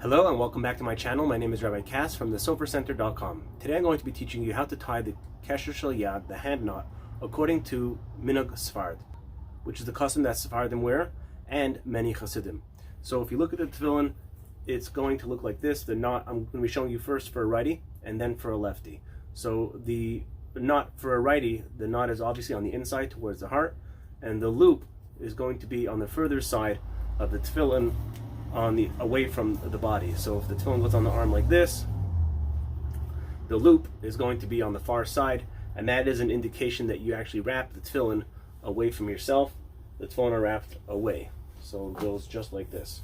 Hello and welcome back to my channel. My name is Rabbi Cass from thesofercenter.com. Today I'm going to be teaching you how to tie the Kesher Shel Yad, the hand knot, according to Minhag Sefard, which is the custom that Sephardim wear, and many Hasidim. So if you look at the tefillin, it's going to look like this. The knot I'm going to be showing you first for a righty and then for a lefty. So the knot for a righty, the knot is obviously on the inside towards the heart, and the loop is going to be on the further side of the tefillin, away from the body. So if the tefillin goes on the arm like this, the loop is going to be on the far side, and that is an indication that you actually wrap the tefillin away from yourself. The tefillin are wrapped away, so it goes just like this.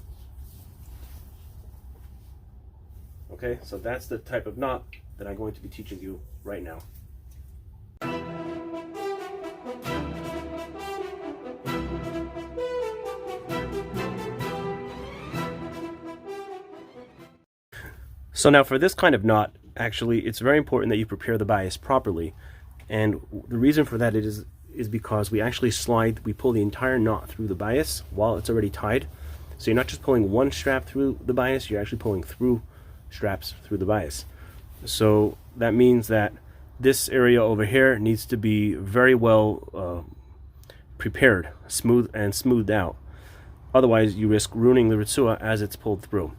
Okay, so that's the type of knot that I'm going to be teaching you right now. So now for this kind of knot, actually, it's very important that you prepare the Bayis properly. And the reason for that is because we actually pull the entire knot through the Bayis while it's already tied. So you're not just pulling one strap through the Bayis, you're actually pulling through straps through the Bayis. So that means that this area over here needs to be very well prepared, smoothed out. Otherwise, you risk ruining the Retzuah as it's pulled through.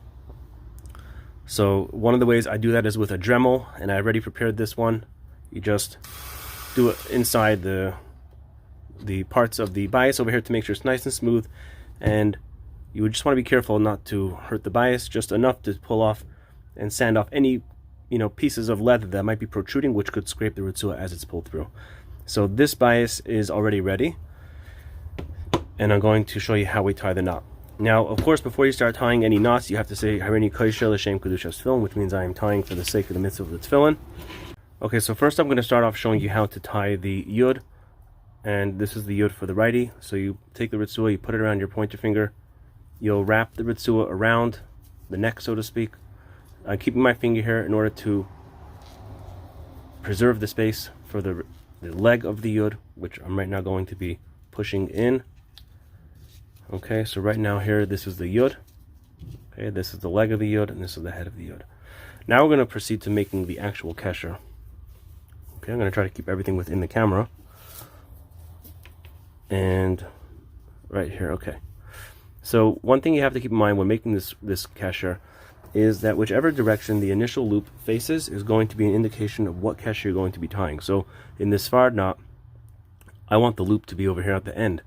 So one of the ways I do that is with a Dremel, and I already prepared this one. You just do it inside the parts of the Bayis over here to make sure it's nice and smooth, and you would just want to be careful not to hurt the Bayis, just enough to pull off and sand off any pieces of leather that might be protruding, which could scrape the Retzuah as it's pulled through. So this Bayis is already ready, and I'm going to show you how we tie the knot. Now, of course, before you start tying any knots, you have to say righty l'shem kedushas tefillin, which means I am tying for the sake of the mitzvah of the tefillin. Okay, so first I'm going to start off showing you how to tie the yud, and this is the yud for the righty. So you take the Retzuah, you put it around your pointer finger, you'll wrap the Retzuah around the neck, so to speak. I'm keeping my finger here in order to preserve the space for the leg of the yud, which I'm right now going to be pushing in. Okay, so right now here, this is the yud. Okay, this is the leg of the yud, and this is the head of the yud. Now we're going to proceed to making the actual kesher. Okay, I'm going to try to keep everything within the camera. And right here, okay. So one thing you have to keep in mind when making this kesher is that whichever direction the initial loop faces is going to be an indication of what kesher you're going to be tying. So in this Sefard knot, I want the loop to be over here at the end.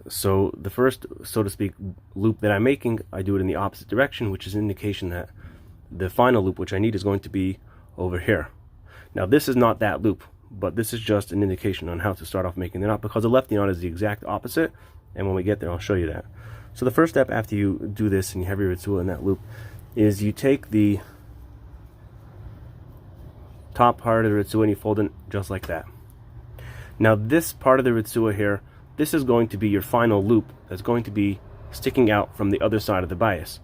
So the first, so to speak, loop that I'm making, I do it in the opposite direction, which is an indication that the final loop, which I need, is going to be over here. Now this is not that loop, but this is just an indication on how to start off making the knot, because the lefty knot is the exact opposite, and when we get there I'll show you that. So the first step after you do this and you have your Retzuah in that loop is you take the top part of the Retzuah and you fold it just like that. Now this part of the Retzuah here, this is going to be your final loop that's going to be sticking out from the other side of the Bayis.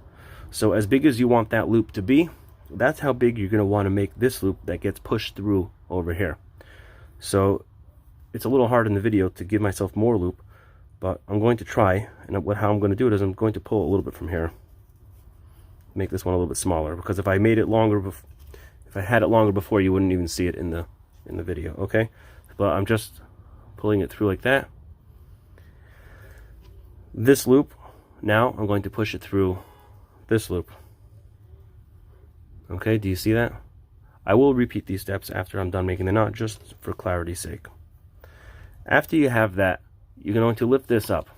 So as big as you want that loop to be, that's how big you're going to want to make this loop that gets pushed through over here. So it's a little hard in the video to give myself more loop, but I'm going to try, and how I'm going to do it is I'm going to pull a little bit from here. Make this one a little bit smaller, because if I made it longer, if I had it longer before, you wouldn't even see it in the video, okay? But I'm just pulling it through like that. This loop, now I'm going to push it through this loop. Okay, do you see that? I will repeat these steps after I'm done making the knot, just for clarity's sake. After you have that, you're going to lift this up.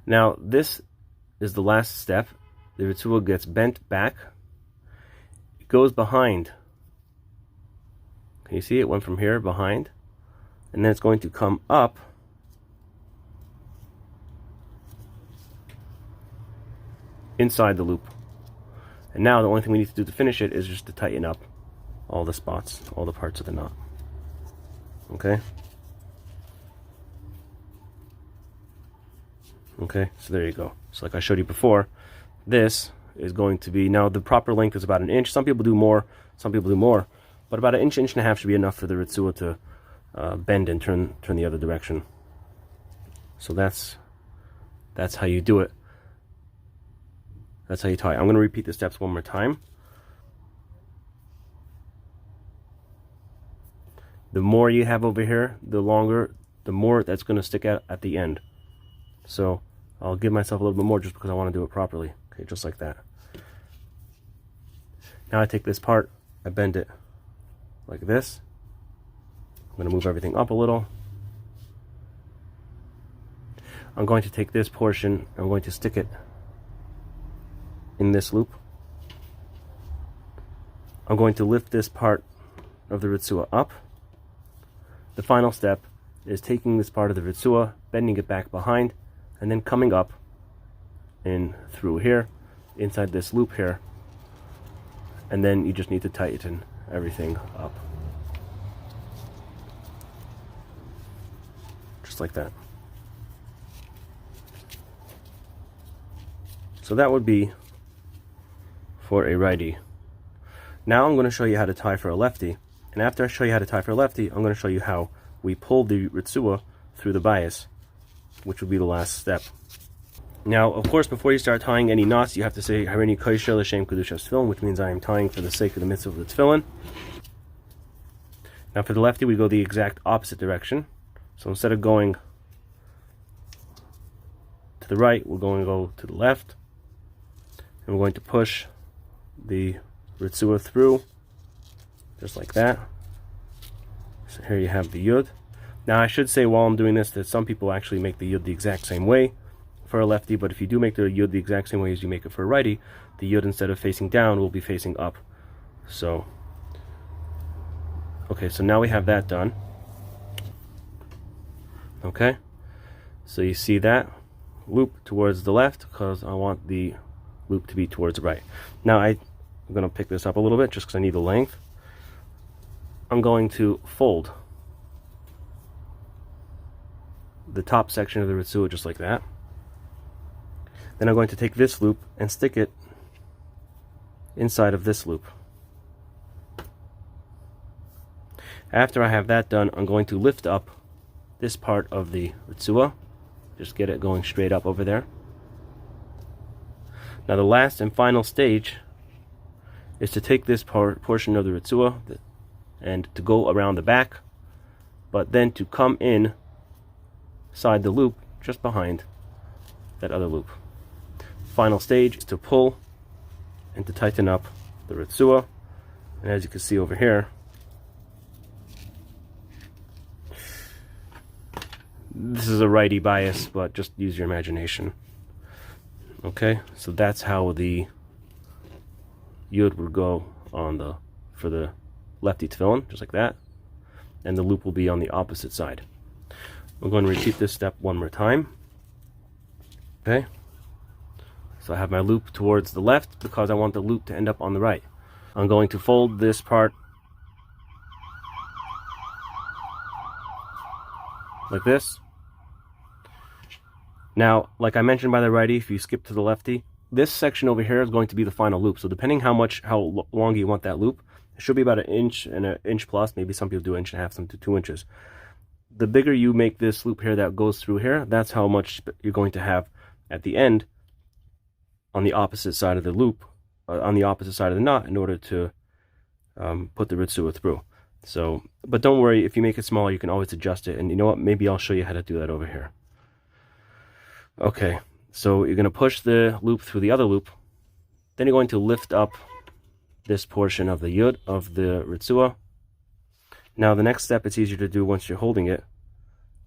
Now, this is the last step. The Retzuah gets bent back. It goes behind. Can you see it went from here behind? And then it's going to come up inside the loop. And now the only thing we need to do to finish it is just to tighten up all the spots, all the parts of the knot. Okay? Okay, so there you go. So like I showed you before, this is going to be, now the proper length is about 1 inch. Some people do more, some people do more, but about 1 inch, 1.5 inches should be enough for the Retzuah to bend and turn the other direction. So that's how you do it. That's how you tie. I'm going to repeat the steps one more time. The more you have over here, the more that's going to stick out at the end. So I'll give myself a little bit more just because I want to do it properly. Okay, just like that. Now I take this part, I bend it like this. I'm going to move everything up a little. I'm going to take this portion, I'm going to stick it in this loop. I'm going to lift this part of the Retzuah up. The final step is taking this part of the Retzuah, bending it back behind, and then coming up in through here, inside this loop here, and then you just need to tighten everything up. Just like that. So that would be for a righty. Now I'm going to show you how to tie for a lefty. And after I show you how to tie for a lefty, I'm going to show you how we pull the Retzuah through the Bayis, which will be the last step. Now, of course, before you start tying any knots, you have to say Harini Kosher L'Shem Kedushas Tefillin, which means I am tying for the sake of the mitzvah of the Tefillin. Now for the lefty, we go the exact opposite direction. So instead of going to the right, we're going to go to the left. And we're going to push the Retzuah through, just like that. So here you have the Yud. Now I should say while I'm doing this that some people actually make the Yud the exact same way for a lefty, but if you do make the Yud the exact same way as you make it for a righty, the Yud instead of facing down will be facing up. So, okay, so now we have that done. Okay, so you see that loop towards the left because I want the loop to be towards the right. Now I'm going to pick this up a little bit just because I need the length. I'm going to fold the top section of the Retzuah just like that. Then I'm going to take this loop and stick it inside of this loop. After I have that done, I'm going to lift up this part of the Retzuah. Just get it going straight up over there. Now the last and final stage is to take this portion of the Retzuah and to go around the back, but then to come in inside the loop just behind that other loop. Final stage is to pull and to tighten up the Retzuah. And as you can see over here, this is a righty Bayis, but just use your imagination. Okay, so that's how the Yud would go on for the lefty Tefillin, just like that. And the loop will be on the opposite side. I'm going to repeat this step one more time. Okay, so I have my loop towards the left because I want the loop to end up on the right. I'm going to fold this part like this. Now, like I mentioned by the righty, if you skip to the lefty, this section over here is going to be the final loop. So depending how long you want that loop, it should be about an inch and an inch plus. Maybe some people do 1.5 inches, some do 2 inches. The bigger you make this loop here that goes through here, that's how much you're going to have at the end on the opposite side of the loop, on the opposite side of the knot, in order to put the Retzuah through. So, but don't worry, if you make it smaller, you can always adjust it. And you know what? Maybe I'll show you how to do that over here. Okay, so you're going to push the loop through the other loop. Then you're going to lift up this portion of the Yud, of the Retzuah. Now the next step, it's easier to do once you're holding it.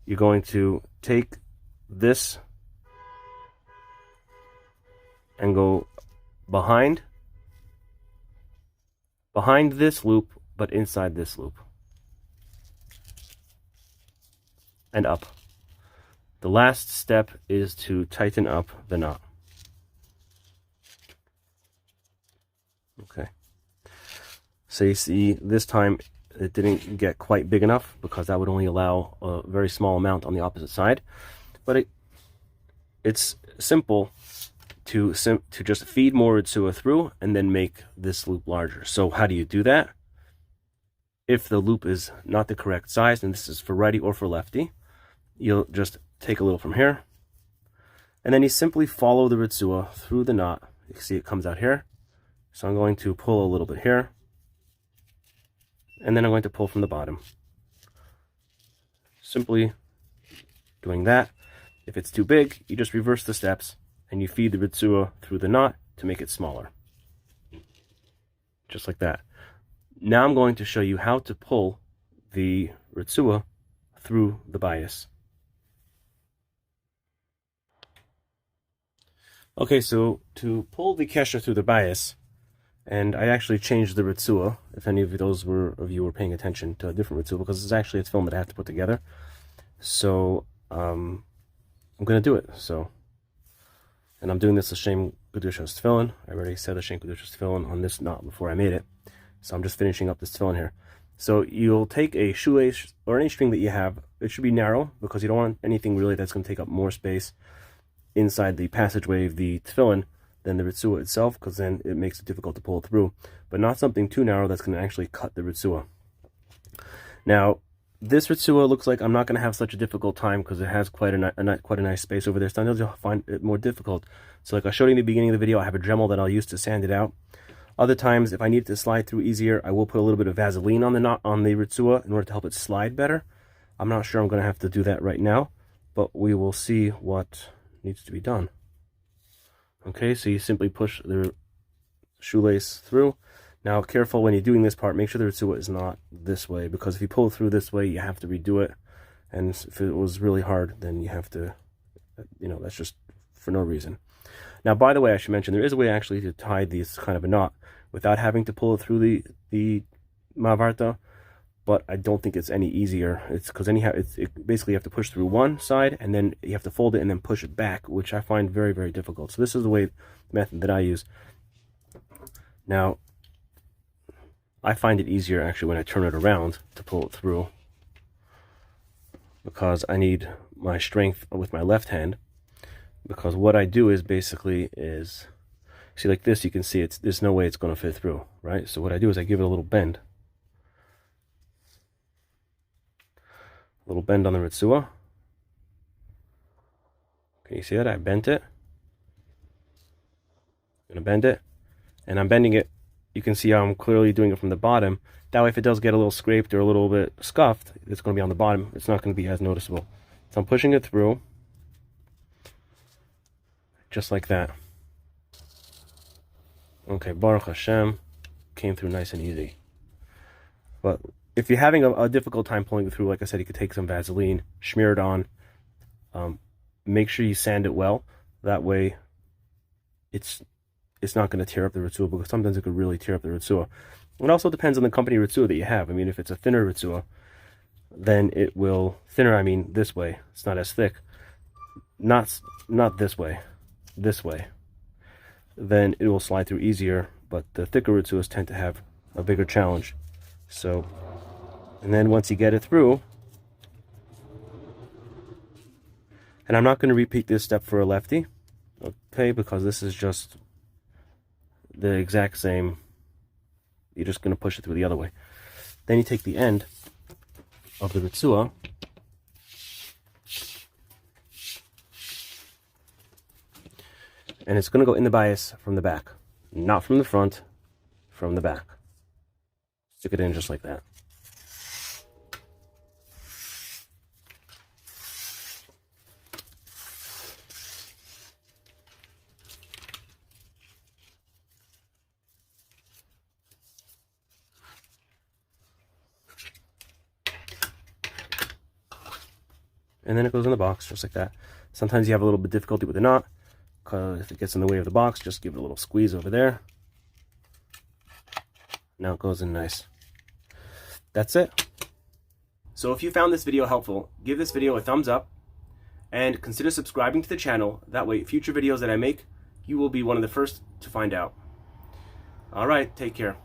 You're going to take this and go behind this loop, but inside this loop. And up. The last step is to tighten up the knot. Okay. So you see, this time it didn't get quite big enough because that would only allow a very small amount on the opposite side. But it's simple to just feed more Retzuah through and then make this loop larger. So how do you do that? If the loop is not the correct size, and this is for righty or for lefty, you'll just take a little from here, and then you simply follow the Retzuah through the knot You can see it comes out here. So I'm going to pull a little bit here, and then I'm going to pull from the bottom. Simply doing that. If it's too big, you just reverse the steps and you feed the Retzuah through the knot to make it smaller. Just like that. Now I'm going to show you how to pull the Retzuah through the Bayis. Okay, so to pull the Kesher through the Bayis, and I actually changed the Retzuah, if any of you were paying attention to a different Retzuah, because it's actually a film that I have to put together. So I'm going to do it. And I'm doing this L'Shem Kedushas Tefillin. I already said L'Shem Kedushas Tefillin on this knot before I made it. So I'm just finishing up this Tefillin here. So you'll take a shoelace or any string that you have. It should be narrow because you don't want anything really that's going to take up more space inside the passageway of the Tefillin than the Retzuah itself, because then it makes it difficult to pull it through. But not something too narrow that's going to actually cut the Retzuah. Now, this Retzuah looks like I'm not going to have such a difficult time because it has quite a nice space over there. Sometimes you'll find it more difficult. So like I showed you in the beginning of the video, I have a Dremel that I'll use to sand it out. Other times, if I need it to slide through easier, I will put a little bit of Vaseline on the knot on the Retzuah in order to help it slide better. I'm not sure I'm going to have to do that right now, but we will see what needs to be done. Okay, so you simply push the shoelace through. Now, careful when you're doing this part, make sure the Retzuah is not this way, because if you pull through this way, you have to redo it. And if it was really hard, then you have to, that's just for no reason. Now, by the way, I should mention, there is a way actually to tie this kind of a knot without having to pull it through the Mavarta, but I don't think it's any easier. It's because anyhow, basically you have to push through one side, and then you have to fold it and then push it back, which I find very, very difficult. So this is the method that I use. Now, I find it easier actually when I turn it around to pull it through, because I need my strength with my left hand. Because what I do is basically see, like this, you can see there's no way it's going to fit through, right? So what I do is I give it a little bend. A little bend on the Retzuah. Can you see that? I bent it. I'm going to bend it. And I'm bending it. You can see how I'm clearly doing it from the bottom. That way, if it does get a little scraped or a little bit scuffed, it's going to be on the bottom. It's not going to be as noticeable. So I'm pushing it through. Just like that. Okay, Baruch Hashem, came through nice and easy. But if you're having a difficult time pulling it through, like I said, you could take some Vaseline, smear it on. Make sure you sand it well. That way, it's not going to tear up the Retzuah, because sometimes it could really tear up the Retzuah. It also depends on the company Retzuah that you have. I mean, if it's a thinner Retzuah, then it will, thinner I mean this way, it's not as thick. Not this way. This way, then it will slide through easier, but the thicker Retzuahs tend to have a bigger challenge. So, and then once you get it through, and I'm not going to repeat this step for a lefty, okay, because this is just the exact same. You're just going to push it through the other way. Then you take the end of the Retzuah, and it's going to go in the Bayis from the back. Not from the front, from the back. Stick it in just like that. And then it goes in the box, just like that. Sometimes you have a little bit of difficulty with the knot, because if it gets in the way of the box, just give it a little squeeze over there. Now it goes in nice. That's it. So if you found this video helpful, give this video a thumbs up, and consider subscribing to the channel. That way, future videos that I make, you will be one of the first to find out. Alright, take care.